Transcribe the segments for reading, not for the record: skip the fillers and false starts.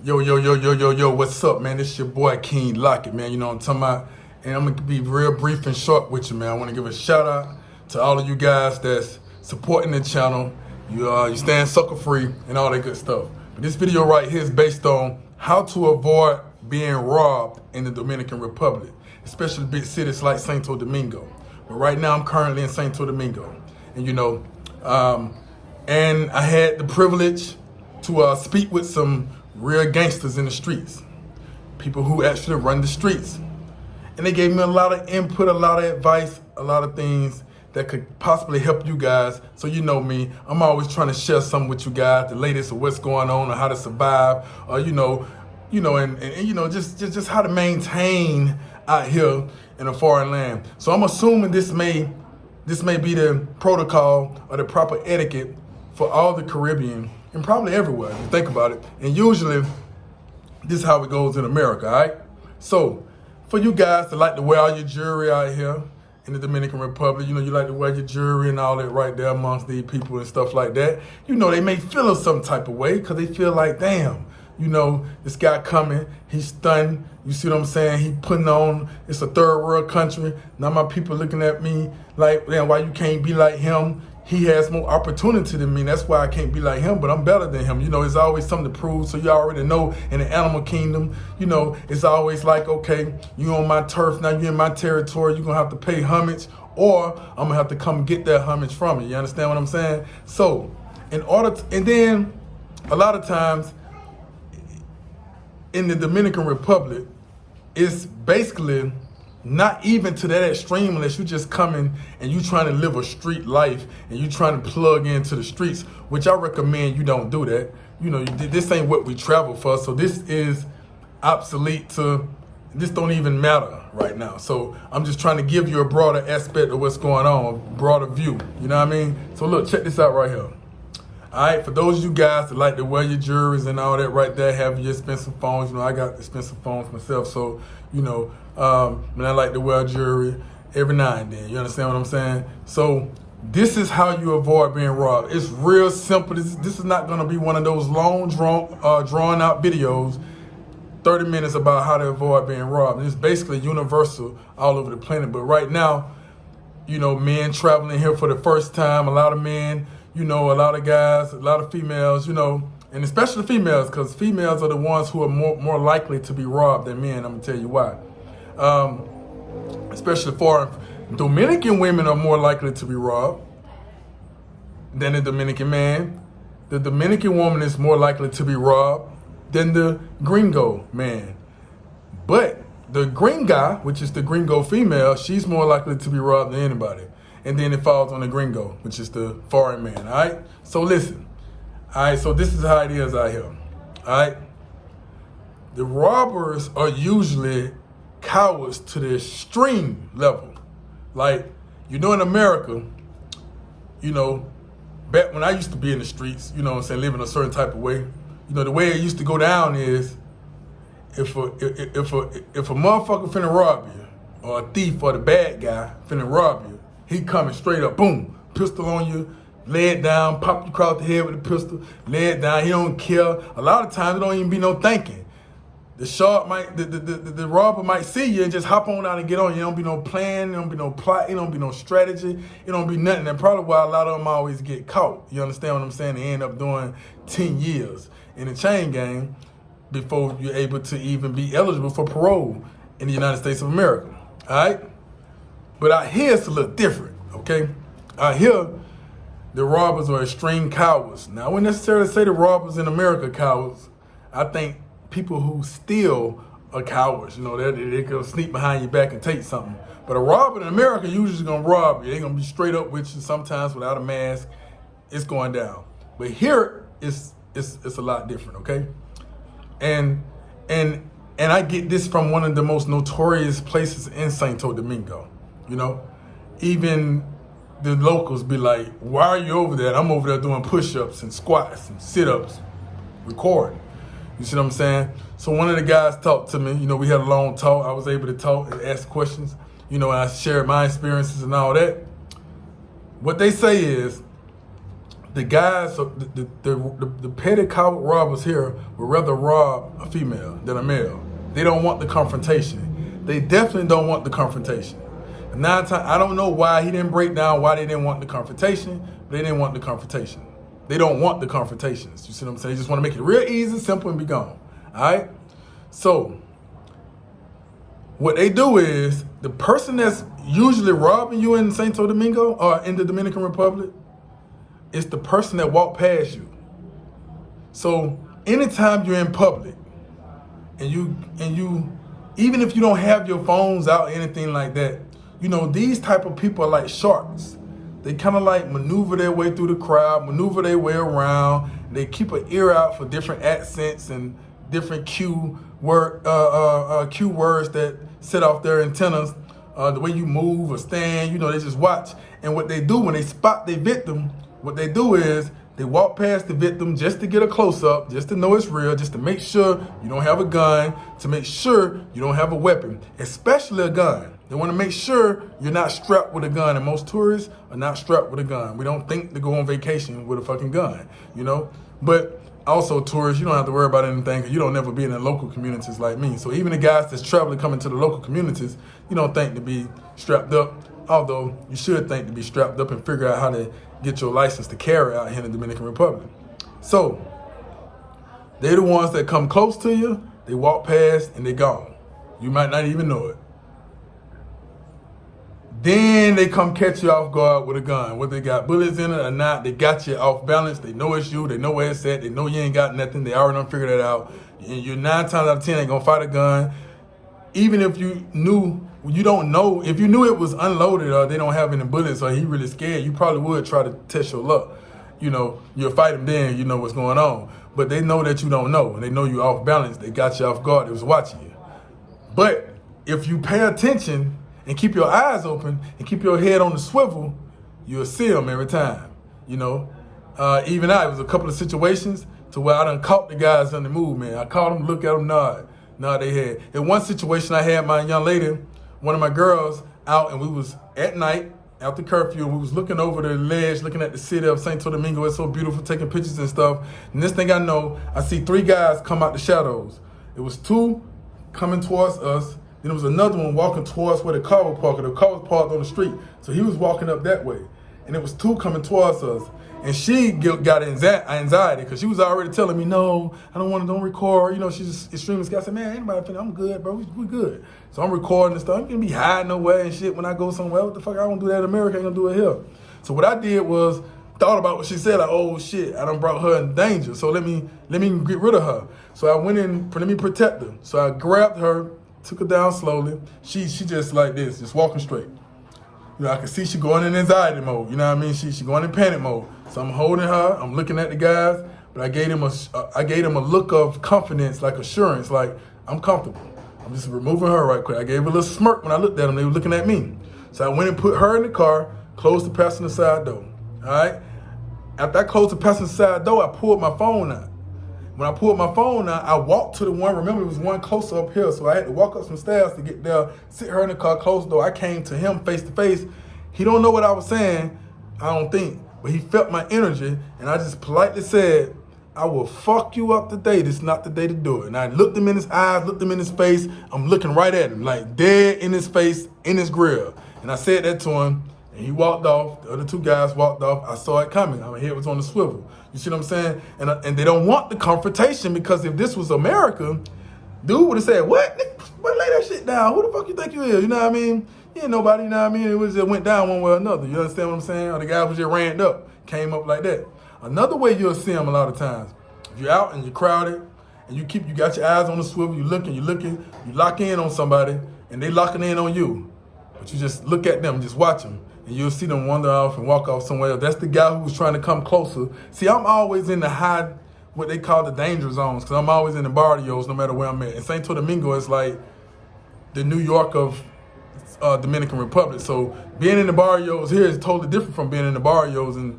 Yo, what's up, man? This your boy, King Lockett, man. You know what I'm talking about? And I'm going to be real brief and short with you, man. I want to give a shout out to all of you guys that's supporting the channel. You stand sucker free and all that good stuff. But this video right here is based on how to avoid being robbed in the Dominican Republic, especially big cities like Santo Domingo. But right now, I'm currently in Santo Domingo. And, and I had the privilege to speak with some real gangsters in the streets, people who actually run the streets. And they gave me a lot of input, a lot of advice, a lot of things that could possibly help you guys. So you know me, I'm always trying to share something with you guys, the latest of what's going on or how to survive, or just how to maintain out here in a foreign land. So I'm assuming this may be the protocol or the proper etiquette for all the Caribbean and probably everywhere, if you think about it. And usually, this is how it goes in America, all right? So, for you guys that like to wear all your jewelry out here in the Dominican Republic, you like to wear your jewelry and all that right there amongst these people and stuff like that. They may feel some type of way because they feel like, damn, this guy coming, he's stunned. You see what I'm saying? He putting on, it's a third world country. Now my people looking at me like, damn, why you can't be like him? He has more opportunity than me. That's why I can't be like him, but I'm better than him. It's always something to prove. So you already know in the animal kingdom, it's always like, okay, you on my turf, now you in my territory, you're gonna have to pay homage, or I'm gonna have to come get that homage from you. You understand what I'm saying? So, and then a lot of times in the Dominican Republic, it's basically not even to that extreme unless you just coming and you trying to live a street life and you trying to plug into the streets, which I recommend you don't do that. This ain't what we travel for, so this is obsolete this don't even matter right now. So I'm just trying to give you a broader aspect of what's going on, a broader view, you know what I mean? So look, check this out right here. All right, for those of you guys that like to wear your jewelries and all that right there, have your expensive phones, I got expensive phones myself, so, and I like to wear jewelry every now and then, you understand what I'm saying? So this is how you avoid being robbed. It's real simple. This is not gonna be one of those long, drawn out videos, 30 minutes about how to avoid being robbed. It's basically universal all over the planet, but right now, men traveling here for the first time, a lot of men, a lot of guys, a lot of females, and especially females, because females are the ones who are more likely to be robbed than men. I'm gonna tell you why. Especially foreign Dominican women are more likely to be robbed than the Dominican man. The Dominican woman is more likely to be robbed than the gringo man. But the gringa, which is the gringo female, she's more likely to be robbed than anybody. And then it falls on the gringo, which is the foreign man, all right? So listen, all right, so this is how it is out here, all right? The robbers are usually cowards to the extreme level. Like, in America, back when I used to be in the streets, living a certain type of way, the way it used to go down is if a motherfucker finna rob you, or a thief or the bad guy finna rob you, he coming straight up, boom, pistol on you, lay it down, pop you across the head with a pistol, lay it down, he don't care. A lot of times, it don't even be no thinking. The robber might see you and just hop on out and get on you. It don't be no plan, it don't be no plot, it don't be no strategy, it don't be nothing. And probably why a lot of them always get caught. You understand what I'm saying? They end up doing 10 years in the chain gang before you're able to even be eligible for parole in the United States of America, all right? But out here, it's a little different, okay? Out here, the robbers are extreme cowards. Now, I wouldn't necessarily say the robbers in America cowards. I think people who steal are cowards. They can sneak behind your back and take something. But a robber in America usually gonna rob you. They're gonna be straight up with you, sometimes without a mask. It's going down. But here, it's a lot different, okay? And I get this from one of the most notorious places in Santo Domingo. Even the locals be like, why are you over there? And I'm over there doing push-ups and squats and sit-ups, recording. You see what I'm saying? So one of the guys talked to me. We had a long talk. I was able to talk and ask questions. And I shared my experiences and all that. What they say is the guys, the petty coward robbers here would rather rob a female than a male. They don't want the confrontation. They definitely don't want the confrontation. And 9 times, I don't know why he didn't break down why they didn't want the confrontation, but they didn't want the confrontation. They don't want the confrontations. You see what I'm saying? They just want to make it real easy, simple, and be gone. All right? So, what they do is, the person that's usually robbing you in Santo Domingo or in the Dominican Republic is the person that walked past you. So, anytime you're in public, and you, even if you don't have your phones out or anything like that, you know, these type of people are like sharks. They kind of like maneuver their way through the crowd, maneuver their way around. They keep an ear out for different accents and different cue words that set off their antennas. The way you move or stand, you know, they just watch. And what they do when they spot their victim, what they do is they walk past the victim just to get a close-up, just to know it's real, just to make sure you don't have a gun, to make sure you don't have a weapon, especially a gun. They want to make sure you're not strapped with a gun, and most tourists are not strapped with a gun. We don't think to go on vacation with a fucking gun, you know? But also tourists, you don't have to worry about anything because you don't never be in the local communities like me. So even the guys that's traveling coming to the local communities, you don't think to be strapped up, although you should think to be strapped up and figure out how to get your license to carry out here in the Dominican Republic. So they're the ones that come close to you, they walk past and they're gone. You might not even know it. Then they come catch you off guard with a gun. Whether they got bullets in it or not, they got you off balance. They know it's you. They know where it's at. They know you ain't got nothing. They already done figured it out. And you're 9 times out of 10 ain't gonna fight a gun. Even if you knew, you don't know, if you knew it was unloaded or they don't have any bullets or he really scared, you probably would try to test your luck. You know, you'll fight him then, you know what's going on. But they know that you don't know. And they know you off balance. They got you off guard. They was watching you. But if you pay attention and keep your eyes open and keep your head on the swivel, you'll see them every time, you know. Even it was a couple of situations to where I done caught the guys on the move, man. I caught them, look at them, nod they head. In one situation, I had my young lady, one of my girls, out, and we was at night, after curfew, and we was looking over the ledge, looking at the city of Santo Domingo. It's so beautiful, taking pictures and stuff. And this thing I know, I see 3 guys come out the shadows. It was 2 coming towards us. Then there was another one walking towards where the car was parked. The car was parked on the street. So he was walking up that way. And it was 2 coming towards us. And she got anxiety because she was already telling me, no, I don't record. You know, she's extremely scared. I said, man, anybody I'm good, bro. We good. So I'm recording and stuff. I'm going to be hiding away and shit when I go somewhere. What the fuck? I don't do that in America. I ain't going to do it here. So what I did was thought about what she said. Like, oh, shit, I done brought her in danger. So let me get rid of her. So I went in, let me protect her. So I grabbed her, took her down slowly. She just like this, just walking straight. You know, I can see she going in anxiety mode. You know what I mean? She going in panic mode. So I'm holding her. I'm looking at the guys, but I gave them a look of confidence, like assurance, like I'm comfortable. I'm just removing her right quick. I gave her a little smirk when I looked at them. They were looking at me. So I went and put her in the car, closed the passenger side door. All right. After I closed the passenger side door, I pulled my phone out. When I pulled my phone out, I walked to the one. Remember, it was one closer up here, so I had to walk up some stairs to get there, sit her in the car, close the door. I came to him face to face. He don't know what I was saying, I don't think, but he felt my energy, and I just politely said, I will fuck you up today. This is not the day to do it. And I looked him in his eyes, looked him in his face. I'm looking right at him, like dead in his face, in his grill. And I said that to him, and he walked off. The other 2 guys walked off. I saw it coming. My head was on the swivel. You see what I'm saying? And they don't want the confrontation, because if this was America, dude would have said, what? Lay that shit down. Who the fuck you think you is? You know what I mean? You ain't nobody, you know what I mean? It was just went down one way or another. You understand what I'm saying? Or the guy was just ran up, came up like that. Another way you'll see them a lot of times, if you're out and you're crowded, and you got your eyes on the swivel, you look you lock in on somebody, and they locking in on you. But you just look at them, just watch them. And you'll see them wander off and walk off somewhere else. That's the guy who was trying to come closer. See, I'm always in the high, what they call the danger zones, because I'm always in the barrios no matter where I'm at. In Santo Domingo, it's like the New York of Dominican Republic. So being in the barrios here is totally different from being in the barrios in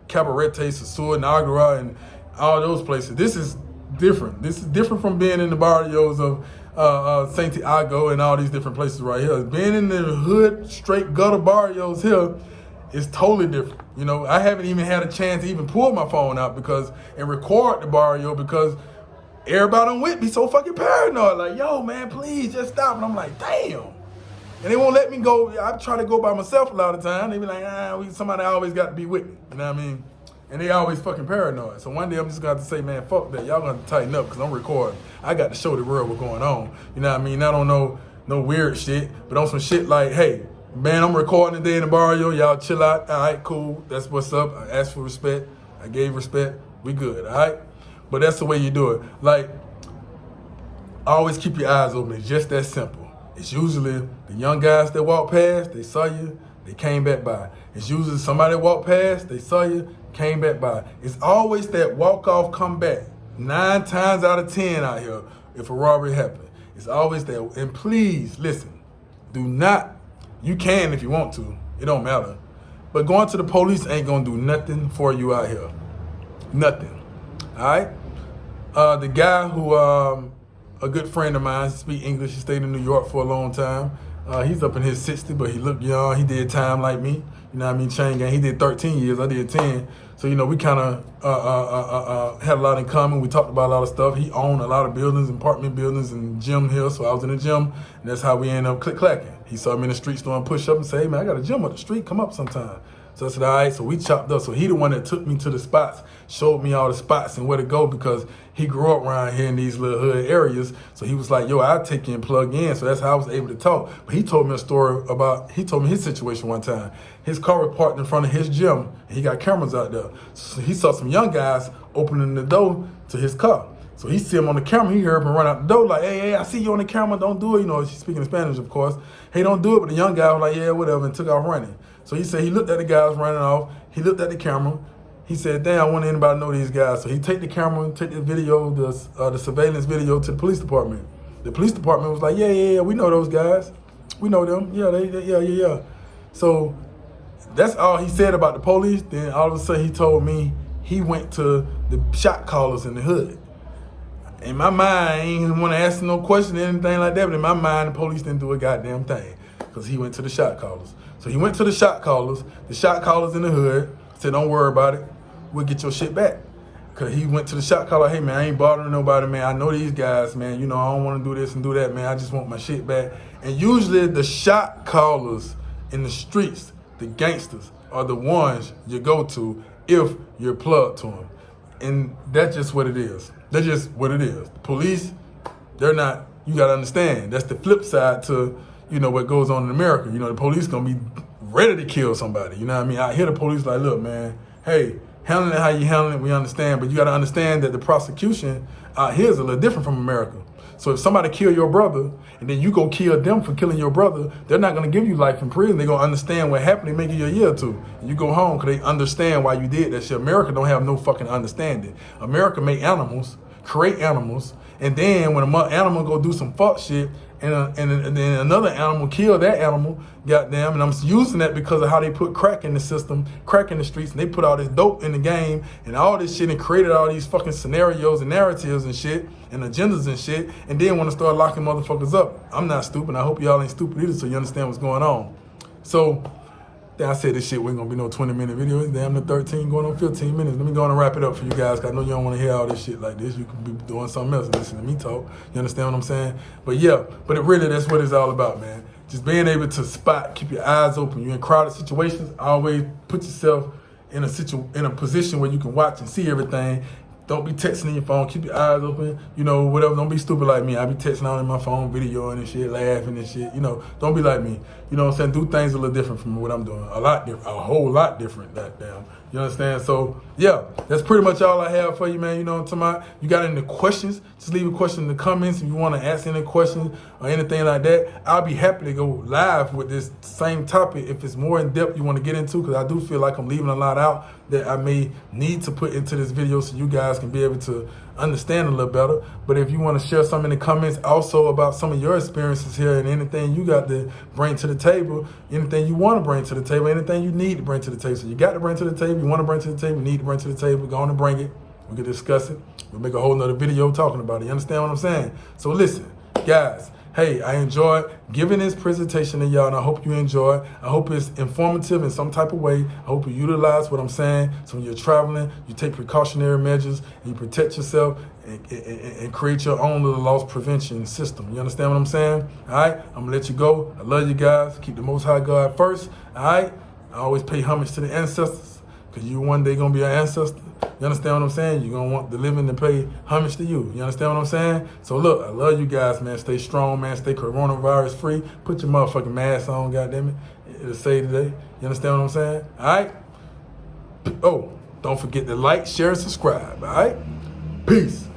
Cabarete, Sosua, Niagara, and all those places. This is different. This is different from being in the barrios of Santiago and all these different places right here. Being in the hood, straight gutter barrios here It's totally different. You know, I haven't even had a chance to even pull my phone out and record the barrio because everybody on with me so fucking paranoid. Like, yo, man, please just stop. And I'm like, damn. And they won't let me go. I try to go by myself a lot of time. They be like, somebody always got to be with me. You know what I mean? And they always fucking paranoid. So one day I'm just going to have to say, man, fuck that. Y'all going to tighten up because I'm recording. I got to show the world what's going on. You know what I mean? I don't know no weird shit, but on some shit like, hey, man, I'm recording today in the barrio. Y'all chill out. All right, cool. That's what's up. I asked for respect. I gave respect. We good, all right? But that's the way you do it. Like, always keep your eyes open. It's just that simple. It's usually the young guys that walk past, they saw you, they came back by. It's usually somebody walked past, they saw you, came back by. It's always that walk off, come back. 9 times out of 10 out here, if a robbery happened. It's always that. And please, listen, do not, you can if you want to, it don't matter. But going to the police ain't gonna do nothing for you out here. Nothing, all right? The guy who, a good friend of mine, speak English, he stayed in New York for a long time. He's up in his 60s, but he looked young. He did time like me. You know what I mean? Chain gang. He did 13 years. I did 10. So, you know, we kind of had a lot in common. We talked about a lot of stuff. He owned a lot of buildings, apartment buildings, and gym here. So I was in the gym, and that's how we ended up click-clacking. He saw me in the street doing push-up and said, hey, man, I got a gym up the street. Come up sometime. So I said, all right. So we chopped up. So he the one that took me to the spots, showed me all the spots and where to go because he grew up around here in these little hood areas. So he was like, yo, I'll take you and plug in. So that's how I was able to talk. But he told me a story he told me his situation one time. His car was parked in front of his gym, and he got cameras out there. So he saw some young guys opening the door to his car. So he see him on the camera. He heard him run out the door like, hey, I see you on the camera. Don't do it. You know, she's speaking Spanish, of course. Hey, don't do it. But the young guy was like, yeah, whatever, and took off running. So he said he looked at the guys running off. He looked at the camera. He said, damn, I want anybody to know these guys. So he take the camera, take the video, the surveillance video to the police department. The police department was like, yeah, we know those guys. We know them. Yeah. So that's all he said about the police. Then all of a sudden he told me he went to the shot callers in the hood. In my mind, I ain't want to ask no question or anything like that, but in my mind, the police didn't do a goddamn thing because he went to the shot callers. So he went to the shot callers in the hood, said, don't worry about it. We'll get your shit back. Because he went to the shot caller, hey, man, I ain't bothering nobody, man. I know these guys, man. You know, I don't want to do this and do that, man. I just want my shit back. And usually the shot callers in the streets, the gangsters, are the ones you go to if you're plugged to them. And that's just what it is. That's just what it is. The police, they're not, you got to understand, that's the flip side to, you know, what goes on in America. You know, the police going to be ready to kill somebody. You know what I mean? I hear the police like, look, man, hey, handling it how you handling it, we understand. But you got to understand that the prosecution out here is a little different from America. So if somebody kill your brother and then you go kill them for killing your brother, they're not going to give you life in prison. They're going to understand what happened. They make you a year or two. And you go home because they understand why you did that shit. America don't have no fucking understanding. America make animals, create animals, and then when an animal go do some fuck shit and then another animal kill that animal, goddamn, and I'm using that because of how they put crack in the system, crack in the streets, and they put all this dope in the game and all this shit and created all these fucking scenarios and narratives and shit and agendas and shit, and then want to start locking motherfuckers up. I'm not stupid. I hope y'all ain't stupid either, so you understand what's going on. So then I said this shit wasn't gonna be no 20-minute video. It's damn near 13 going on 15 minutes. Let me go on and wrap it up for you guys, because I know you don't want to hear all this shit like this. You can be doing something else and listen to me talk. You understand what I'm saying? But yeah, but it really, that's what it's all about, man. Just being able to spot, keep your eyes open. You're in crowded situations, always put yourself in a position where you can watch and see everything. Don't be texting in your phone. Keep your eyes open. You know, whatever. Don't be stupid like me. I be texting on in my phone, videoing and shit, laughing and shit. You know, don't be like me. You know what I'm saying? Do things a little different from what I'm doing. A lot different. A whole lot different, goddamn. You understand? So, yeah, that's pretty much all I have for you, man. You know what I'm talking about? You got any questions? Just leave a question in the comments if you want to ask any questions or anything like that. I'll be happy to go live with this same topic if it's more in depth you want to get into, because I do feel like I'm leaving a lot out that I may need to put into this video so you guys can be able to understand a little better. But if you want to share some in the comments also about some of your experiences here and anything you got to bring to the table, anything you want to bring to the table, anything you need to bring to the table. So you got to bring to the table, you want to bring to the table, you need to bring to the table, go on and bring it. We can discuss it. We'll make a whole nother video talking about it. You understand what I'm saying? So listen, guys, hey, I enjoyed giving this presentation to y'all, and I hope you enjoy. I hope it's informative in some type of way. I hope you utilize what I'm saying. So when you're traveling, you take precautionary measures, and you protect yourself and create your own little loss prevention system. You understand what I'm saying? All right, I'm gonna let you go. I love you guys. Keep the Most High God first. All right, I always pay homage to the ancestors, because you one day gonna be an ancestor. You understand what I'm saying? You're gonna want the living to pay homage to you. You understand what I'm saying? So look, I love you guys, man. Stay strong, man. Stay coronavirus free. Put your motherfucking mask on, goddammit. It'll save today. You understand what I'm saying? All right? Oh, don't forget to like, share, and subscribe. All right? Peace.